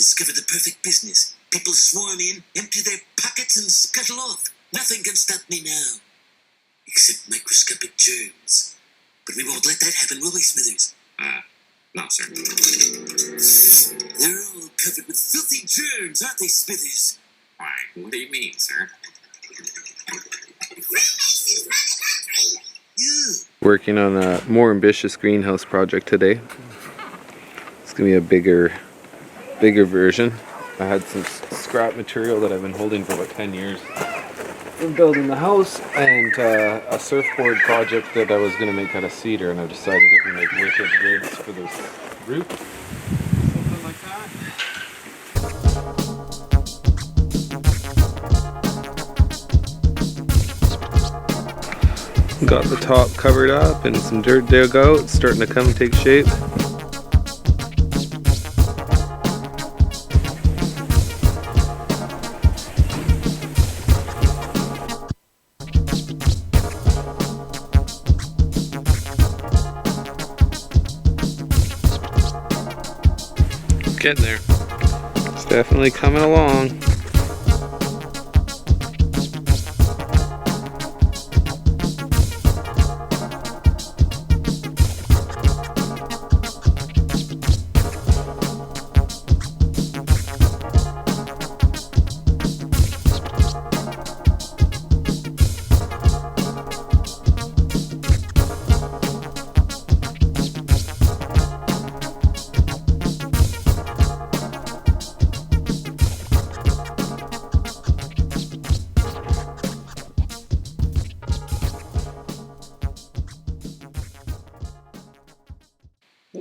discovered the perfect business. People swarm in, empty their pockets, and scuttle off. Nothing can stop me now. Except microscopic germs. But we won't let that happen, will we, Smithers? No, sir. They're all covered with filthy germs, aren't they, Smithers? Why, what do you mean, sir? Working on a more ambitious greenhouse project today. It's gonna be a bigger version. I had some scrap material that I've been holding for about 10 years from building the house, and a surfboard project that I was gonna make out of cedar, and I've decided I can make wicked ribs for this roof. Something like that. Got the top covered up and some dirt dug out. It's starting to come take shape. Getting there. It's definitely coming along.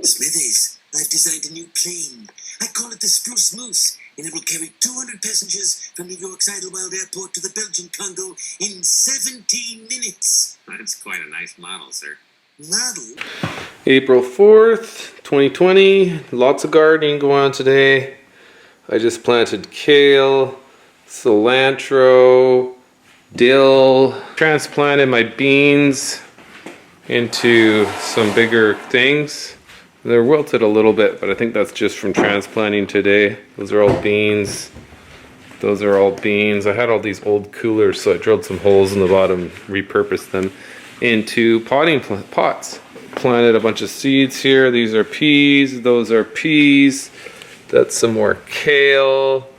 Smithers, I've designed a new plane. I call it the Spruce Moose, and it will carry 200 passengers from New York's Idlewild Airport to the Belgian Congo in 17 minutes. That's quite a nice model, sir. Model? April 4th, 2020. Lots of gardening going on today. I just planted kale, cilantro, dill. Transplanted my beans into some bigger things. They're wilted a little bit, but I think that's just from transplanting today. Those are all beans. Those are all beans. I had all these old coolers, so I drilled some holes in the bottom, repurposed them into potting pots. Planted a bunch of seeds here. These are peas. Those are peas. That's some more kale.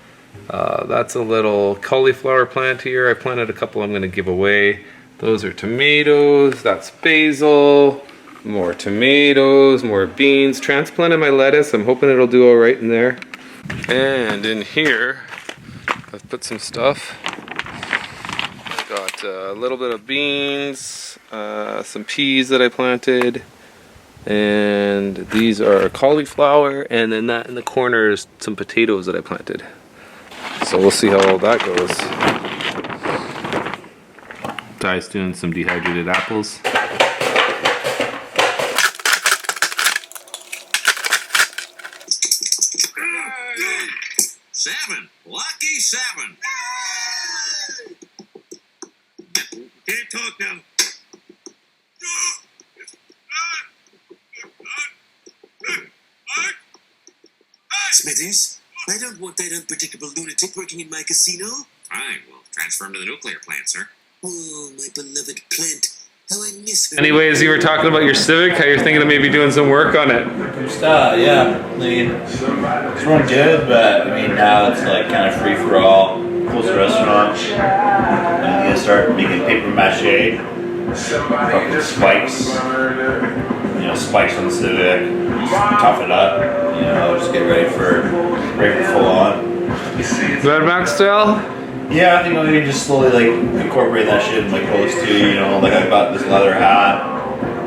That's a little cauliflower plant here. I planted a couple I'm going to give away. Those are tomatoes. That's basil. More tomatoes, more beans. Transplanted my lettuce. I'm hoping it'll do all right in there. And in here, I've put some stuff. I got a little bit of beans, some peas that I planted, and these are cauliflower, and then that in the corner is some potatoes that I planted. So we'll see how all that goes. Ty's doing some dehydrated apples. 7. Lucky 7. Can't talk now. Smithers, I don't want that unpredictable lunatic working in my casino. Fine, we'll transfer him to the nuclear plant, sir. Oh, my beloved plant. How I miss her. Anyways, you were talking about your Civic, how you're thinking of maybe doing some work on it. Yeah. I mean, it's run good, but I mean, now it's like kind of free for all. Close the restaurant. I'm gonna start making paper mache. Fucking spikes. You know, spikes on the Civic. Just tough it up. You know, just get ready for full on. Mad Max style? Yeah, I think I'm gonna just slowly like incorporate that shit in my clothes too. You know, like I got this leather hat.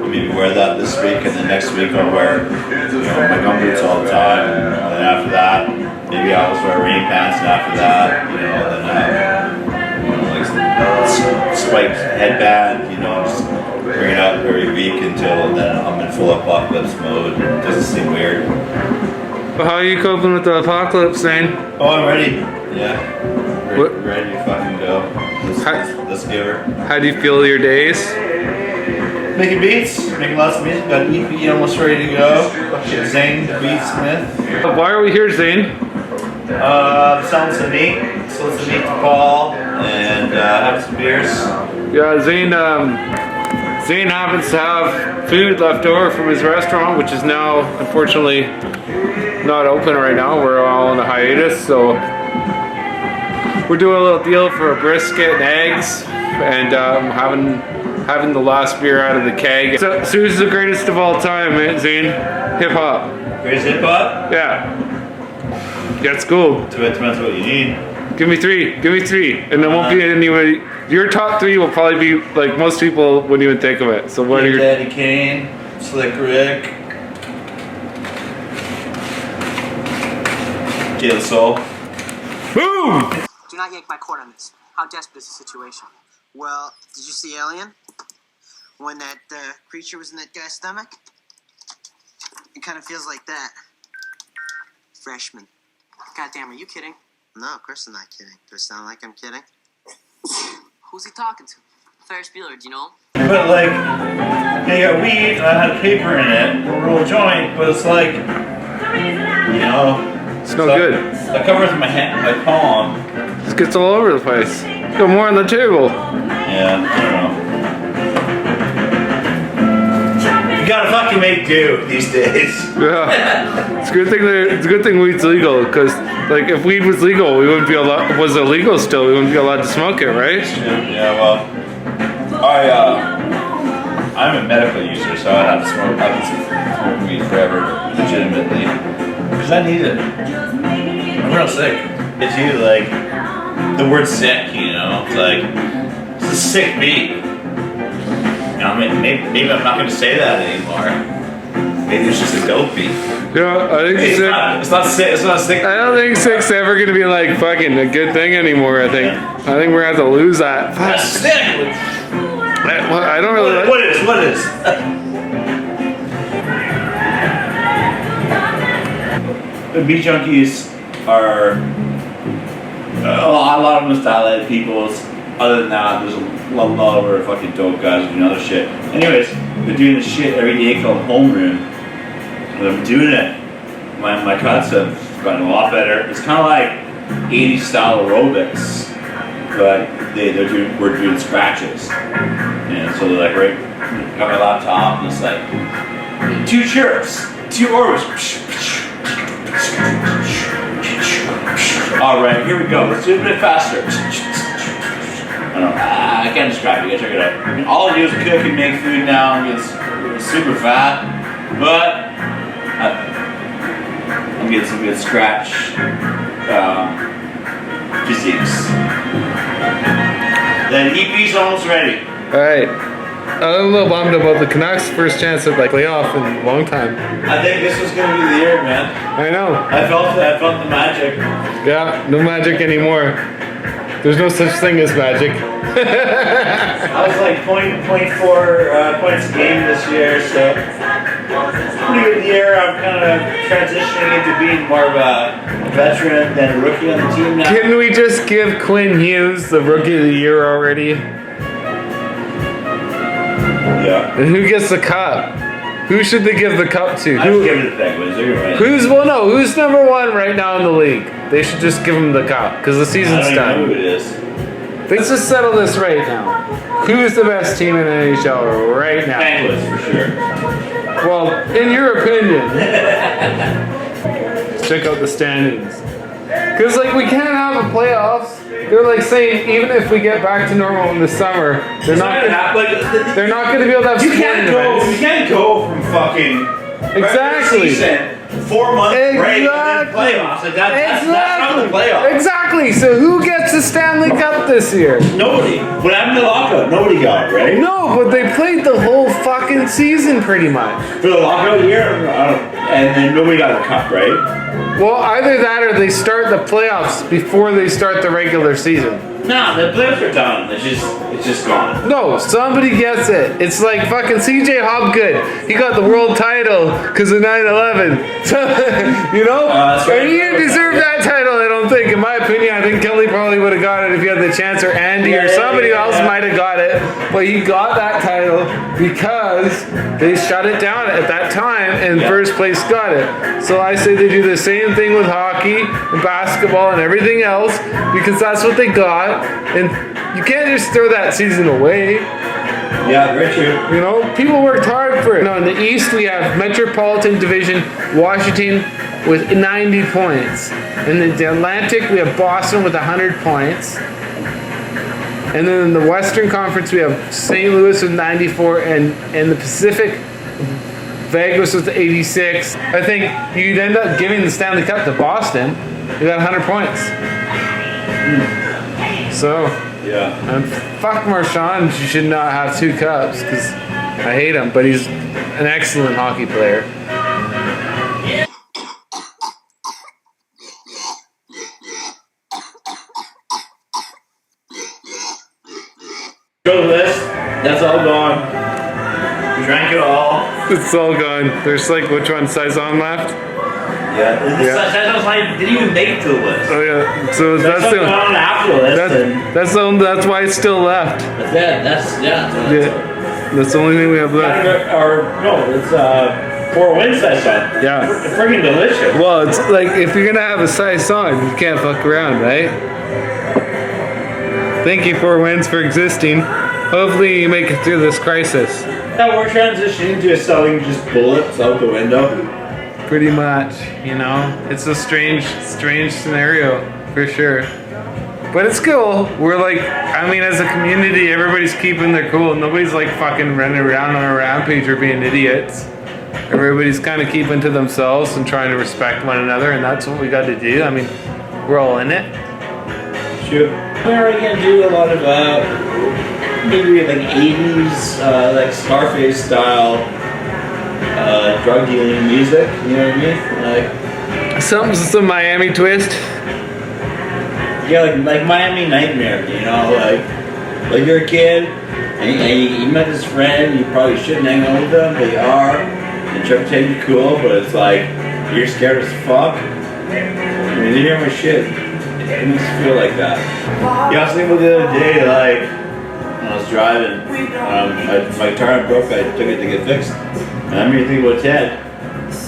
Maybe wear that this week, and then next week I'll wear, you know, my gumboots all the time. And then after that, maybe I'll just wear rain pants. And after that, you know, then like spiked headband. You know, just bring it up every week until then I'm in full apocalypse mode. It doesn't seem weird. Well, how are you coping with the apocalypse, Zane? Oh, I'm ready. Yeah. Ready to fucking go. Let's give her. How do you feel your days? Making beats, making lots of music. Got an EP almost ready to go. Zane the Beat Smith. Why are we here, Zane? Selling some meat to Paul, and having some beers. Yeah, Zane happens to have food left over from his restaurant, which is now unfortunately not open right now. We're all on a hiatus, so we're doing a little deal for a brisket and eggs, and having the last beer out of the keg. So, Sue's the greatest of all time, man, Zane. Hip hop. Greatest hip hop? Yeah. That's cool. Depends what you need. Give me three, and there won't be anybody. Your top three will probably be like most people wouldn't even think of it. So what are your? Daddy Kane, Slick Rick, Kill Soul. Boom! Do not yank my cord on this. How desperate is the situation? Well, did you see Alien? When that creature was in that guy's stomach? It kind of feels like that. Freshman. Goddamn, are you kidding? No, of course I'm not kidding. Do I sound like I'm kidding? Who's he talking to? Ferris Bueller, do you know him? But like, they got weed and I had paper in it, a roll joint, but it's like, you know, It's no good. That covers my hand, my palm. It gets all over the place. Got more on the table. Yeah, I don't know. You gotta fucking make do these days. Yeah, it's a good thing. It's a good thing weed's legal, because like if weed was legal, we wouldn't be allowed. Was illegal still, we wouldn't be allowed to smoke it, right? Yeah, well, I'm a medical user, so I have to smoke. I've been smoking weed forever, legitimately, because I need it. I'm real sick. It's either like the word sick, you know. It's like it's a sick beat. You know, maybe I'm not going to say that anymore. Maybe it's just a dope beat. Yeah, I think It's not sick. It's not sick. I don't think sick's ever gonna be like fucking a good thing anymore. I think we're gonna have to lose that. That's sick. I don't really like. What is? The beat junkies are a lot of them are dilated peoples. Other than that, there's a lot of fucking dope guys doing other shit. Anyways, they're doing this shit every day called homeroom. And I'm doing it. My cuts have gotten a lot better. It's kind of like 80s style aerobics, but we're doing scratches. And so they're like, right, got my laptop and it's like 2 chirps, 2 orbits. All right, here we go. Let's do it a bit faster. I can't describe it. You gotta check it out. And all I do is cook and make food now. I'm getting super fat, but I'm getting some good scratch physiques. The EP's almost ready. All right. I'm a little bummed about the Canucks' first chance of like playoff in a long time. I think this was gonna be the year, man. I know. I felt the magic. Yeah, no magic anymore. There's no such thing as magic. I was like 0.4 points a game this year, so pretty good year. I'm kind of transitioning into being more of a veteran than a rookie on the team now. Can we just give Quinn Hughes the Rookie of the Year already? Yeah. And who gets the cup? Who should they give the cup to? I'd give it to the Penguins. You're right. Who's number 1 right now in the league? They should just give him the cup because the season's I don't even know who done. it is. Let's just settle this right now. Who's the best team in the NHL right now? Penguins for sure. Well, in your opinion, check out the standings. Because like we can't have a playoffs. They're like saying even if we get back to normal in the summer, they're not going to be able to have You sporting can't events. go from fucking Exactly. season, 4 month break and then playoffs. Like that's not the playoffs. Exactly. So who gets the Stanley Cup this year? Nobody. What happened to the lockout? Nobody got it, right? No, but they played the whole fucking season pretty much. For the lockout year, and then nobody got the cup, right? Well, either that or they start the playoffs before they start the regular season. Nah, the playoffs are done. It's just gone. No, somebody gets it. It's like fucking CJ Hobgood. He got the world title because of 9/11. So, you know? That's right. And he didn't deserve that title, I don't think. In my opinion, I think Kelly probably would have got it if you had the chance, or Andy or somebody else might have got it. But he got that title because they shut it down at that time, and first place got it. So I say they do the same thing with hockey and basketball and everything else because that's what they got, and you can't just throw that season away. Yeah, very true. You know, people worked hard for it. Now in the East, we have Metropolitan Division, Washington with 90 points. In the Atlantic, we have Boston with 100 points. And then in the Western Conference, we have St. Louis with 94, and in the Pacific, Vegas with 86. I think you'd end up giving the Stanley Cup to Boston. You got 100 points. So, and fuck Marchand, you should not have 2 cups because I hate him, but he's an excellent hockey player. Go to this. That's all gone. We drank it all. It's all gone. There's like, which one? Saison left? Yeah. That didn't even make it to the list. Oh yeah. So that's the on after the list. that's why it's still left. That's That's the only thing we have left. It's 4 wins session. Yeah. It's freaking delicious. Well, it's like if you're gonna have a Saison, you can't fuck around, right? Thank you 4 wins for existing. Hopefully you make it through this crisis. Now we're transitioning to selling just bullets out the window. Pretty much, you know. It's a strange scenario for sure. But it's cool. We're like, I mean, as a community, everybody's keeping their cool. Nobody's like fucking running around on a rampage or being idiots. Everybody's kind of keeping to themselves and trying to respect one another, and that's what we got to do. I mean, we're all in it. Sure. We're gonna do a lot of maybe like 80s like Scarface style drug dealing music, you know what I mean? Like some Miami twist. Yeah, like Miami Nightmare, you know, like you're a kid and you met this friend, you probably shouldn't hang out with them, but you are, and try to take you cool, but it's like you're scared as fuck. I mean, you hear my shit. It makes you feel like that. Yeah, I was thinking about the other day, like, when I was driving, my car broke, I took it to get fixed. And I made me think about Ted.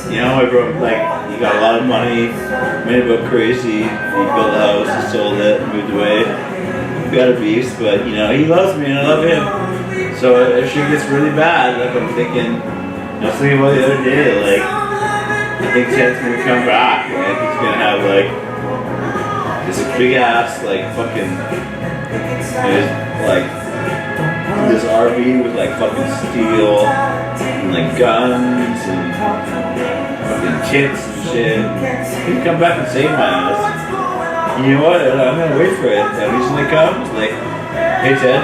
You know, I broke, like, he got a lot of money, made it go crazy, he built a house, he sold it, moved away. We got a beast, but, you know, he loves me and I love him. So if shit gets really bad, like, I'm thinking, I was thinking about the other day, like, I think Ted's gonna come back, and he's gonna have, like, this big ass, like, fucking, like, this RV with, like, fucking steel, and, like, guns, and fucking tits and shit. He'd come back and save my ass. You know what? I'm gonna wait for it. And he's gonna come, he's like, hey Ted,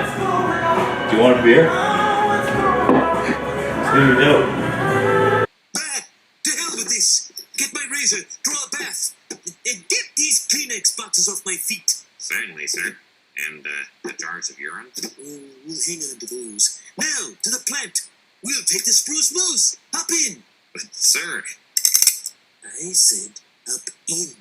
do you want a beer? It's gonna be dope. Brad, to hell with this. Get my razor, draw a bath, and get these Kleenex boxes off my feet. Certainly, sir. And the jars of urine? Oh, we'll hang on to those. Now, to the plant. We'll take the spruce moose. Hop in. But, sir... I said up in.